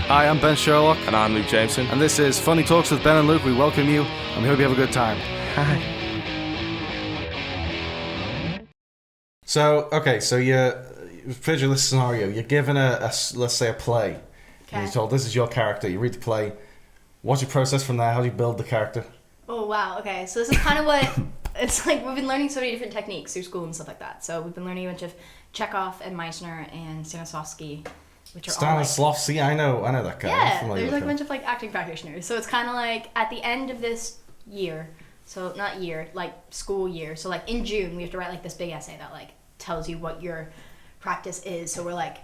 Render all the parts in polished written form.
Hi, I'm Ben Sherlock. And I'm Luke Jamieson. And this is Funny Talks with Ben and Luke. We welcome you, and we hope you have a good time. Hi. So you've played your scenario. You're given let's say a play. Okay. And you're told this is your character. You read the play. What's your process from there? How do you build the character? Oh, wow. Okay, so this is kind of what... It's like we've been learning so many different techniques through school and stuff like that. So we've been learning a bunch of Chekhov and Meissner and Stanislavsky, which are Stanislavsky, I know that guy. Yeah, there's like a bunch of like acting practitioners. So it's kind of like at the end of this year, so not year, like school year. So like in June, we have to write like this big essay that like tells you what your practice is. So we're like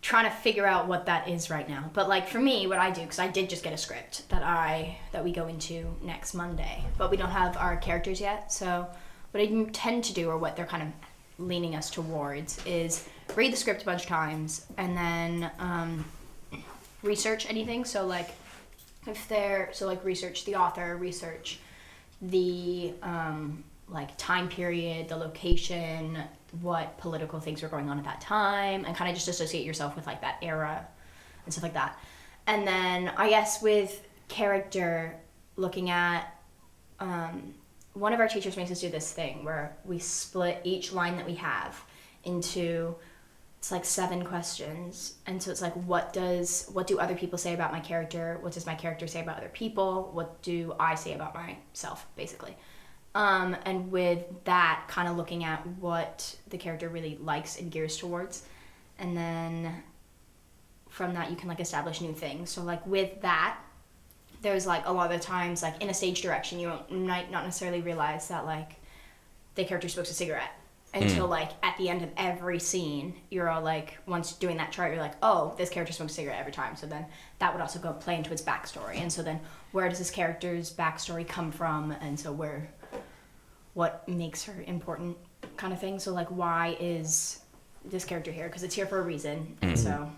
trying to figure out what that is right now. But like for me, what I do, because I did just get a script that we go into next Monday, but we don't have our characters yet. So what I tend to do, or what they're kind of leaning us towards, is read the script a bunch of times and then research anything. So like research the author, research the like time period, the location, what political things were going on at that time, and kind of just associate yourself with like that era and stuff like that. And then I guess with character, looking at one of our teachers makes us do this thing where we split each line that we have into, it's like 7 questions. And so it's like, what do other people say about my character? What does my character say about other people? What do I say about myself, basically? And with that, kind of looking at what the character really likes and gears towards. And then from that, you can like establish new things. So like with that, there's like a lot of the times, like in a stage direction, you might not necessarily realize that like the character smokes a cigarette until like at the end of every scene, you're all like, once doing that chart, you're like, oh, this character smokes a cigarette every time. So then that would also go play into its backstory. And so then where does this character's backstory come from? And so what makes her important, kind of thing. So like, why is this character here? Because it's here for a reason. And so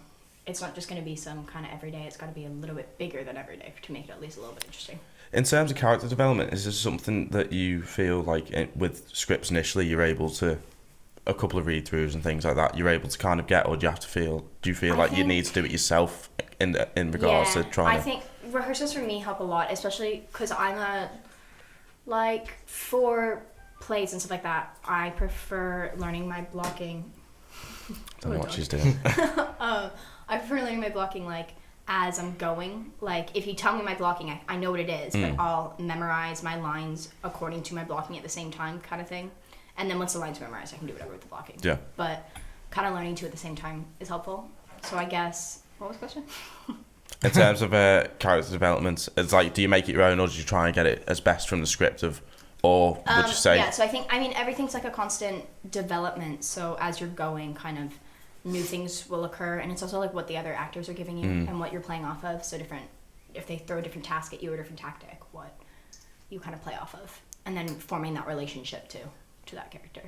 it's not just going to be some kind of everyday. It's got to be a little bit bigger than everyday to make it at least a little bit interesting. In terms of character development, is this something that you feel like with scripts initially you're able to, a couple of read-throughs and things like that, you're able to kind of get, or do you feel like you need to do it yourself in regards to trying I think rehearsals for me help a lot, especially because for plays and stuff like that, I prefer learning my blocking. Don't know what she's doing. I prefer learning my blocking like as I'm going. Like if you tell me my blocking, I know what it is, but I'll memorize my lines according to my blocking at the same time, kind of thing. And then once the lines are memorized, I can do whatever with the blocking. Yeah. But kind of learning 2 at the same time is helpful. So I guess, what was the question? In terms of character development, it's like, do you make it your own, or do you try and get it as best from the script or would you say? Yeah, so I mean, everything's like a constant development. So as you're going, kind of new things will occur. And it's also like what the other actors are giving you and what you're playing off of. So if they throw a different task at you or a different tactic, what you kind of play off of. And then forming that relationship to that character.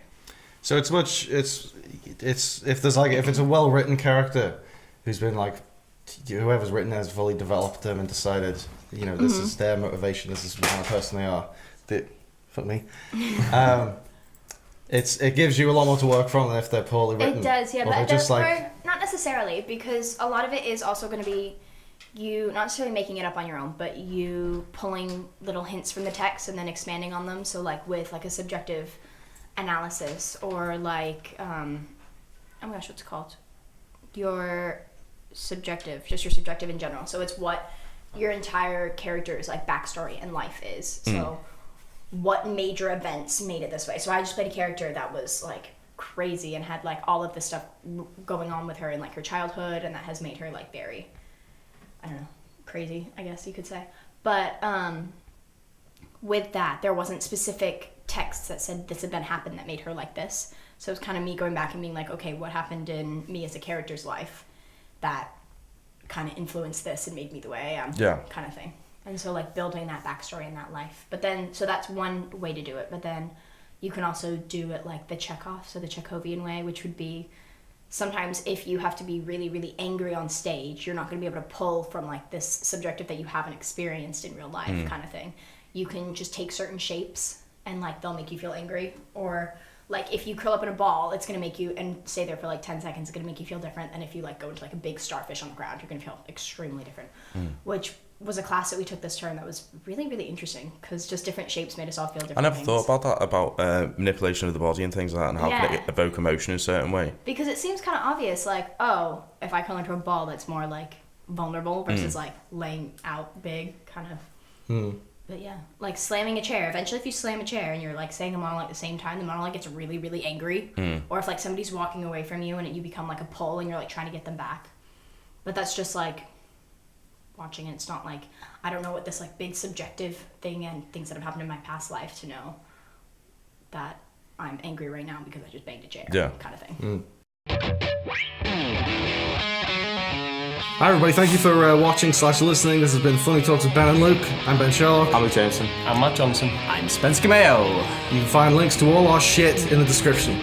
So it's if it's a well-written character who's been like, whoever's written has fully developed them and decided, this is their motivation, this is the kind of person they are. Fuck me. It gives you a lot more to work from than if they're poorly written. It does, yeah, but not necessarily, because a lot of it is also going to be you not necessarily making it up on your own, but you pulling little hints from the text and then expanding on them. So like with like a subjective analysis, or like oh my gosh, what's it called? Your subjective in general. So it's what your entire character's like backstory and life is. So what major events made it this way? So I just played a character that was like crazy and had like all of this stuff going on with her in like her childhood, and that has made her like very, I don't know, crazy, I guess you could say. But with that, there wasn't specific texts that said this event happened that made her like this. So it's kind of me going back and being like, okay, what happened in me as a character's life that kind of influenced this and made me the way I am, kind of thing. And so like building that backstory in that life. But then, so that's one way to do it. But then you can also do it like the Chekhov, so the Chekhovian way, which would be sometimes if you have to be really, really angry on stage, you're not going to be able to pull from like this subjective that you haven't experienced in real life kind of thing. You can just take certain shapes and like they'll make you feel angry. Or like if you curl up in a ball, it's gonna make you, and stay there for like 10 seconds, it's gonna make you feel different than if you like go into like a big starfish on the ground. You're gonna feel extremely different. Which was a class that we took this term that was really, really interesting, because just different shapes made us all feel different. I never things. thought about that, about manipulation of the body and things like that, and how can it evoke emotion in a certain way. Because it seems kind of obvious, like, oh, if I curl into a ball, that's more like vulnerable versus like laying out big, kind of. But yeah, like slamming a chair. Eventually, if you slam a chair and you're like saying a monologue at the same time, the monologue gets really, really angry. Or if like somebody's walking away from you and you become like a pull and you're like trying to get them back. But that's just like watching it. It's not like, I don't know what this like big subjective thing and things that have happened in my past life to know that I'm angry right now because I just banged a chair. Yeah. Kind of thing. Hi everybody, thank you for watching/listening. This has been Funny Talks with Ben and Luke. I'm Ben Sherlock. I'm Jamieson. I'm Matt Johnson. I'm Spencer Cammayo. You can find links to all our shit in the description.